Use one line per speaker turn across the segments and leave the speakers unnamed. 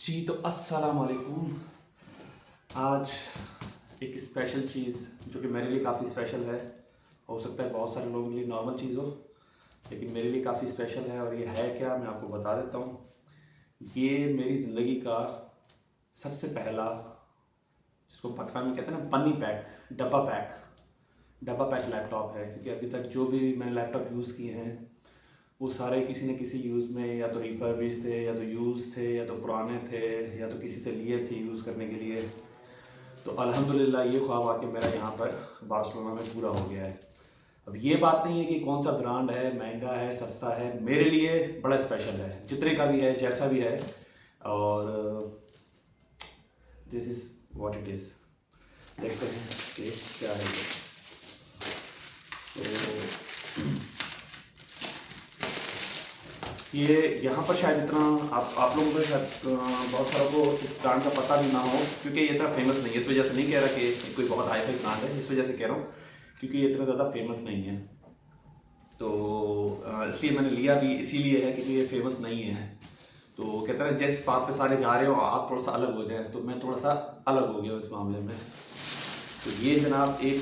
जी तो अस्सलाम वालेकुम। आज एक स्पेशल चीज़ जो कि मेरे लिए काफ़ी स्पेशल है, हो सकता है बहुत सारे लोगों के लिए नॉर्मल चीज़ हो, लेकिन मेरे लिए काफ़ी स्पेशल है। और ये है क्या, मैं आपको बता देता हूँ। ये मेरी ज़िंदगी का सबसे पहला, जिसको पाकिस्तान में कहते हैं ना, पन्नी पैक, डब्बा पैक लैपटॉप है। क्योंकि अभी तक जो भी मैंने लैपटॉप यूज़ किए हैं वो सारे किसी न किसी यूज़ में या तो रिफर्बिश थे, या तो यूज़ थे, या तो पुराने थे, या तो किसी से लिए थे यूज़ करने के लिए। तो अल्हम्दुलिल्लाह ये ख्वाब आके मेरा यहाँ पर बार्सिलोना में पूरा हो गया है। अब ये बात नहीं है कि कौन सा ब्रांड है, महंगा है, सस्ता है, मेरे लिए बड़ा स्पेशल है, जितने का भी है, जैसा भी है। और this is what it is. देखते हैं कि क्या है ये। तो ये यहाँ पर शायद इतना आप लोगों को शायद बहुत सारों को इस ब्रांड का पता भी ना हो, क्योंकि ये इतना फेमस नहीं है। इस वजह से नहीं कह रहा कि कोई बहुत हाई फाई ब्रांड है, इस वजह से कह रहा हूँ क्योंकि ये इतना ज़्यादा फेमस नहीं है। तो इसलिए मैंने लिया भी इसीलिए है क्योंकि ये फेमस नहीं है। तो कहते हैं जिस बात पे सारे जा रहे हो आप थोड़ा सा अलग हो जाए, तो मैं थोड़ा सा अलग हो गया इस मामले में। तो ये जनाब एक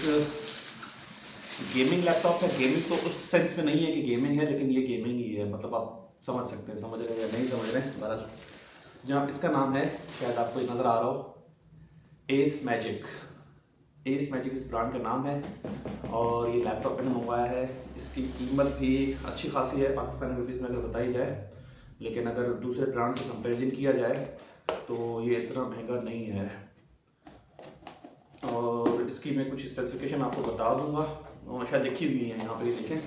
गेमिंग लैपटॉप है। गेमिंग तो उस सेंस में नहीं है कि गेमिंग है, लेकिन ये गेमिंग ही है। मतलब आप समझ सकते हैं, समझ रहे हैं या नहीं समझ रहे हैं, बहरहाल जनाब इसका नाम है, शायद आपको नज़र आ रहा हो, एस मैजिक। एस मैजिक इस ब्रांड का नाम है। और ये लैपटॉप मैंने मंगवाया है। इसकी कीमत भी अच्छी खासी है पाकिस्तानी रुपीज़ में अगर बताई जाए, लेकिन अगर दूसरे ब्रांड से कंपेरिजन किया जाए तो ये इतना महंगा नहीं है। और इसकी मैं कुछ स्पेसिफिकेशन आपको बता दूंगा, और शायद लिखी हुई है यहाँ पर, ये देखें।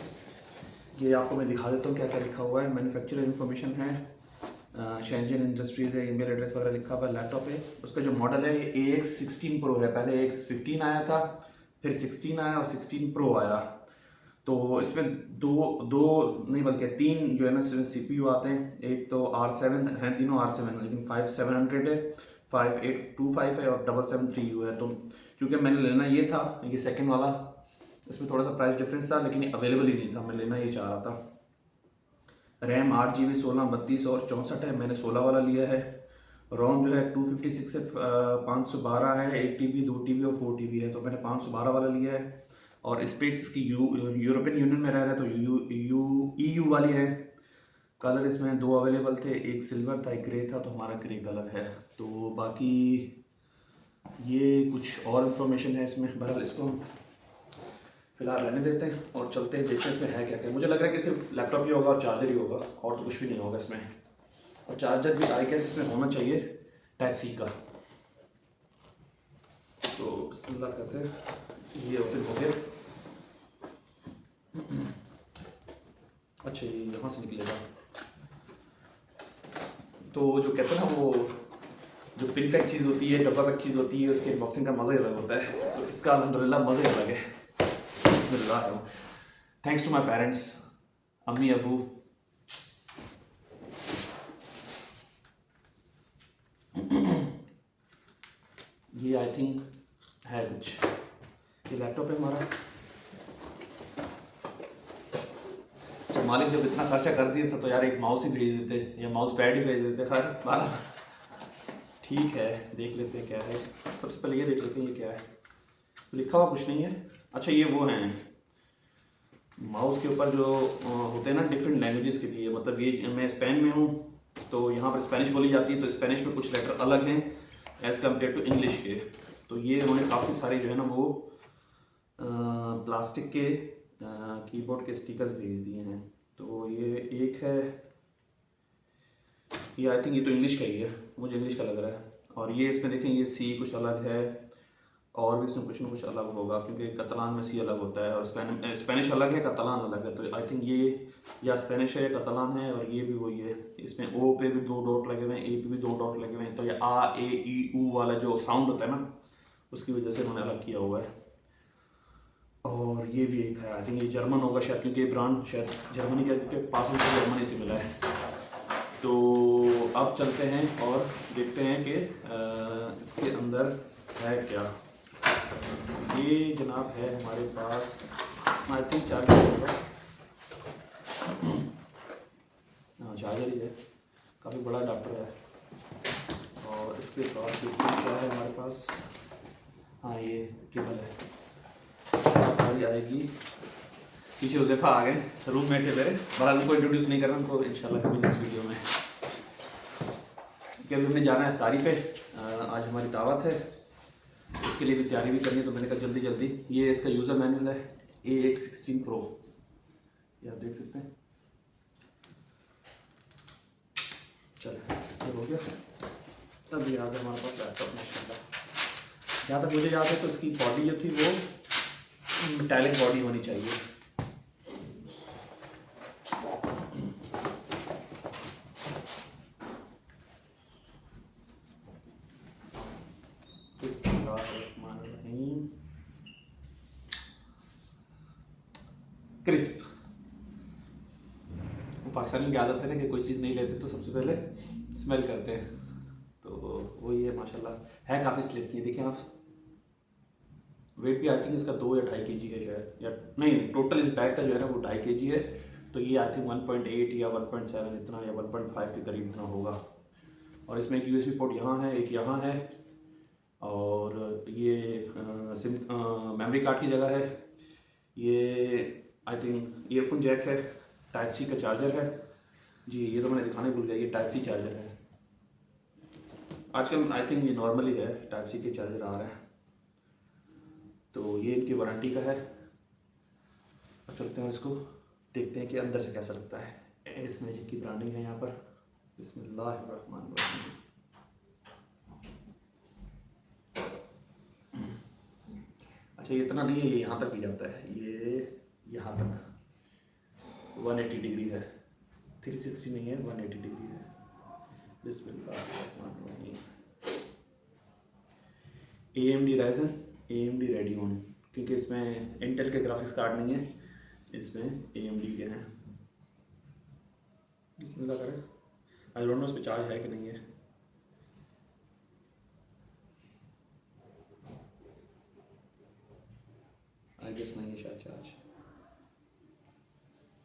ये आपको मैं दिखा देता हूँ क्या क्या लिखा हुआ है। मैन्युफैक्चरर इन्फॉर्मेशन है, शेंजन इंडस्ट्रीज़ है, ईमेल एड्रेस वगैरह लिखा हुआ है लैपटॉप है। उसका जो मॉडल है ये AX16 प्रो है। पहले AX15 आया था, फिर 16 आया और 16 प्रो आया। तो इसमें दो दो नहीं बल्कि तीन जो है ना CPU आते हैं। एक तो R7 हैं, तीनों R7, लेकिन 5700 है, 5825 है और 773U है। तो चूँकि मैंने लेना ये था, ये सेकंड वाला, इसमें थोड़ा सा प्राइस डिफरेंस था, लेकिन अवेलेबल ही नहीं था, मैं लेना ये चाह रहा था। रैम 8 GB 16 32 और 64 है, मैंने 16 वाला लिया है। रोम जो है 256 से 512 है, 8 TB 2 TB और 4 TB है, तो मैंने 512 वाला लिया है। और स्पेक्स की यूरोपियन यूनियन में रह रहा है तो EU वाली है। कलर इसमें दो अवेलेबल थे, एक सिल्वर था, एक ग्रे था, तो हमारा ग्रे कलर है। तो बाकी ये कुछ और इन्फॉर्मेशन है इसमें। बहरहाल इसको फिलहाल रहने देते हैं और चलते हैं, देखते हैं इसमें है क्या क्या। मुझे लग रहा है कि सिर्फ लैपटॉप ही होगा और चार्जर ही होगा, और तो कुछ भी नहीं होगा इसमें। और चार्जर भी आई गेस इसमें होना चाहिए Type-C का। तो बिस्मिल्लाह करते हैं, ये ओपन हो गया। अच्छा ये यहाँ से निकलेगा। तो जो कहते हैं ना, वो जो पिन पैक चीज़ होती है, डब्बा पैक चीज़ होती है, उसके अनबॉक्सिंग का मज़ा ही अलग होता है। तो इसका अल्हम्दुलिल्लाह मज़ा ही अलग है। बिस्मिल्लाह, थैंक्स टू माई पेरेंट्स, अम्मी अबू। ये आई थिंक है कुछ, ये लैपटॉप है हमारा। तो मालिक जब इतना खर्चा कर दिया था तो यार एक माउस ही भेज देते या माउस पैड ही भेज देते। खैर माला ठीक है, देख लेते हैं क्या है। सबसे पहले ये देख लेते हैं ये क्या है। लिखा हुआ कुछ नहीं है। अच्छा ये वो हैं माउस के ऊपर जो होते हैं ना डिफरेंट लैंग्वेजेस के लिए। मतलब ये मैं स्पेन में हूँ तो यहाँ पर स्पेनिश बोली जाती है, तो स्पेनिश में कुछ लेटर अलग हैं एज़ कम्पेयर टू इंग्लिश के। तो ये उन्होंने काफ़ी सारे जो है ना वो प्लास्टिक के कीबोर्ड के स्टिकर्स भेज दिए हैं। तो ये एक है, ये आई थिंक ये तो इंग्लिश का ही है, मुझे इंग्लिश का लग रहा है। और ये इसमें देखें ये सी कुछ अलग है, और भी इसमें कुछ ना कुछ अलग होगा, क्योंकि कतलान में सी अलग होता है और स्पेनिश अलग है, कतलान अलग है। तो आई थिंक ये या स्पेनिश है या कतलान है, और ये भी वही है। इसमें ओ पे भी 2 डॉट लगे हुए हैं, ए पे भी 2 डॉट लगे हुए हैं। तो ये आ ए ई ऊ वाला जो साउंड होता है ना, उसकी वजह से उन्होंने अलग किया हुआ है। और ये भी एक है, आई थिंक ये जर्मन होगा शायद, क्योंकि ये ब्रांड शायद जर्मनी का, क्योंकि पासवर्ड जर्मनी से मिला है। तो अब चलते हैं और देखते हैं कि इसके अंदर है क्या। ये जनाब है हमारे पास, आई थिंक चार्जर होगा। हाँ चार्जर ही है, काफ़ी बड़ा अडाप्टर है। और इसके बाद देखते हैं क्या है हमारे पास। हाँ ये केबल है, हमारी आएगी। पीछे उज़ैफ़ा आ गए, रूममेट है मेरे, बहरहाल उनको इंट्रोड्यूस नहीं कर रहा, उनको इंशाल्लाह कभी नेक्स्ट वीडियो में। कि अभी हमने जाना है इफ्तारी पे, आज हमारी दावत है, उसके लिए भी तैयारी भी करनी है, तो मैंने कहा जल्दी जल्दी। ये इसका यूज़र मैनुअल है, AX16 Pro, ये आप देख सकते हैं। चलो ये हो गया। अब ये आ गया हमारे पास लैपटॉप माशाल्लाह। जहाँ तक मुझे याद है तो इसकी बॉडी जो थी वो मेटालिक बॉडी होनी चाहिए। क्रिस्प, वो पाकिस्तानी की आदत है ना कि कोई चीज़ नहीं लेते तो सबसे पहले स्मेल करते हैं, तो वो ये माशाल्लाह है काफ़ी स्लिप की। देखें आप, वेट भी आई थिंक इसका 2 या 2.5 kg है शायद, या नहीं, टोटल इस बैग का जो है ना वो 2.5 kg है, तो ये आई थिंक 1.8 या 1.7 इतना या 1.5 के करीब इतना होगा। और इसमें एक USB पोर्ट यहाँ है, एक यहाँ है, और ये मेमोरी कार्ड की जगह है। ये आई थिंक ईयरफोन जैक है, टाइप सी का चार्जर है जी, ये तो मैंने दिखाने भूल गया, ये टाइप सी चार्जर है। आजकल आई थिंक ये नॉर्मली है, टाइप सी के चार्जर आ रहा है, तो ये इनकी वारंटी का है। अब चलते हैं इसको देखते हैं कि अंदर से कैसा लगता है। इस मैजिक की ब्रांडिंग है यहाँ पर, बिस्मिल्लाहिर्रहमानिर्रहीम। अच्छा ये इतना नहीं है, ये यहाँ तक भी जाता है, ये यहाँ तक 180 डिग्री है, 360 नहीं है, 180 डिग्री है। बिस्मिल्लाहिर्रहमानिर्रहीम। AMD Ryzen, AMD Radeon, क्योंकि इसमें इंटेल के ग्राफिक्स कार्ड नहीं है, इसमें AMD के हैं। बिस्मिल्लाह करें, आई डोंट नो इस पर चार्ज है कि नहीं है। आई गेस नहीं है शायद चार्ज,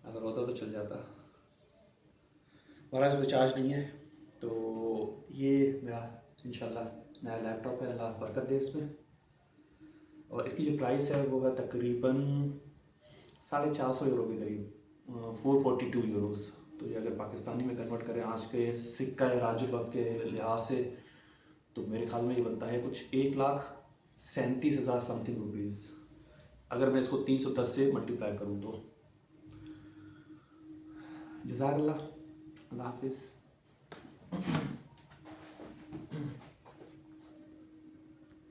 अगर होता तो चल जाता, हमारा इसमें चार्ज नहीं है। तो ये मेरा इंशाल्लाह नया लैपटॉप है, अल्लाह बरकत दे इसमें। और इसकी जो प्राइस है वो है तकरीबन 450 यूरो के करीब, 442 यूरोज़। तो ये अगर पाकिस्तानी में कन्वर्ट करें आज के सिक्का या राजुबक के लिहाज से, तो मेरे ख्याल में ये बनता है कुछ 1,37,000 समथिंग रुपीज़, अगर मैं इसको 310 से मल्टीप्लाई करूँ तो। जज़ाकल्लाह, अल्लाह हाफिज़।